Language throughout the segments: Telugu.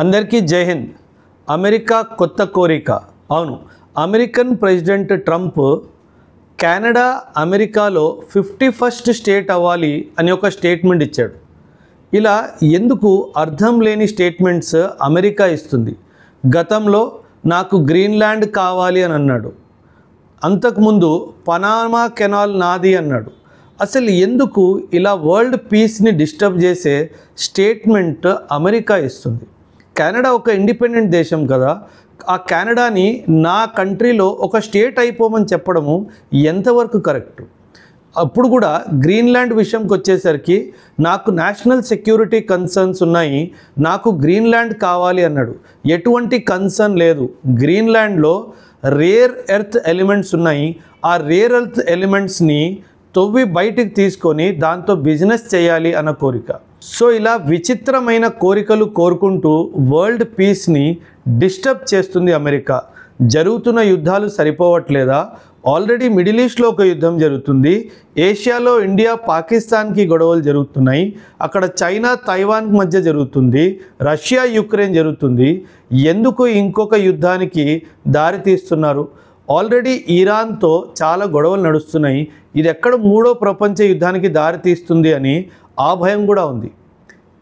అందరికీ జై హింద్. అమెరికా కొత్త కోరిక. అవును, అమెరికన్ ప్రెసిడెంట్ ట్రంప్ కెనడా అమెరికాలో 51st స్టేట్ అవ్వాలి అని ఒక స్టేట్మెంట్ ఇచ్చాడు. ఇలా ఎందుకు అర్థం లేని స్టేట్మెంట్స్ అమెరికా ఇస్తుంది. గతంలో నాకు గ్రీన్లాండ్ కావాలి అని అన్నాడు. అంతకుముందు పనామా కెనాల్ నాది అన్నాడు. అసలు ఎందుకు ఇలా వరల్డ్ పీస్ని డిస్టర్బ్ చేసే స్టేట్మెంట్ అమెరికా ఇస్తుంది? కెనడా ఒక ఇండిపెండెంట్ దేశం కదా, ఆ కెనడాని నా కంట్రీలో ఒక స్టేట్ అయిపోమని చెప్పడము ఎంతవరకు కరెక్ట్? అప్పుడు కూడా గ్రీన్లాండ్ విషయంకి వచ్చేసరికి నాకు నేషనల్ సెక్యూరిటీ కన్సర్న్స్ ఉన్నాయి, నాకు గ్రీన్లాండ్ కావాలి అన్నాడు. ఎటువంటి కన్సర్న్ లేదు. గ్రీన్లాండ్లో రేర్ ఎర్త్ ఎలిమెంట్స్ ఉన్నాయి. ఆ రేర్ ఎర్త్ ఎలిమెంట్స్ని తవ్వి బయటికి తీసుకొని దాంతో బిజినెస్ చేయాలి అన్న కోరిక. సో ఇలా విచిత్రమైన కోరికలు కోరుకుంటూ వరల్డ్ పీస్ని డిస్టర్బ్ చేస్తుంది అమెరికా. జరుగుతున్న యుద్ధాలు సరిపోవట్లేదా? ఆల్రెడీ మిడిల్ ఈస్ట్లో ఒక యుద్ధం జరుగుతుంది. ఏషియాలో ఇండియా పాకిస్తాన్కి గొడవలు జరుగుతున్నాయి. అక్కడ చైనా తైవాన్కి మధ్య జరుగుతుంది. రష్యా యుక్రెయిన్ జరుగుతుంది. ఎందుకు ఇంకొక యుద్ధానికి దారి తీస్తున్నారు? ఆల్రెడీ ఇరాన్తో చాలా గొడవలు నడుస్తున్నాయి. ఇది ఎక్కడ మూడో ప్రపంచ యుద్ధానికి దారి తీస్తుంది అని ఆ భయం కూడా ఉంది.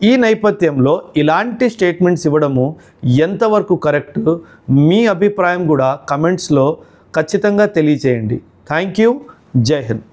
ఈ నేపథ్యంలో ఇలాంటి స్టేట్మెంట్స్ ఇవ్వడము ఎంతవరకు కరెక్ట్? మీ అభిప్రాయం కూడా కమెంట్స్లో ఖచ్చితంగా తెలియచేయండి. Thank you. జై హింద్.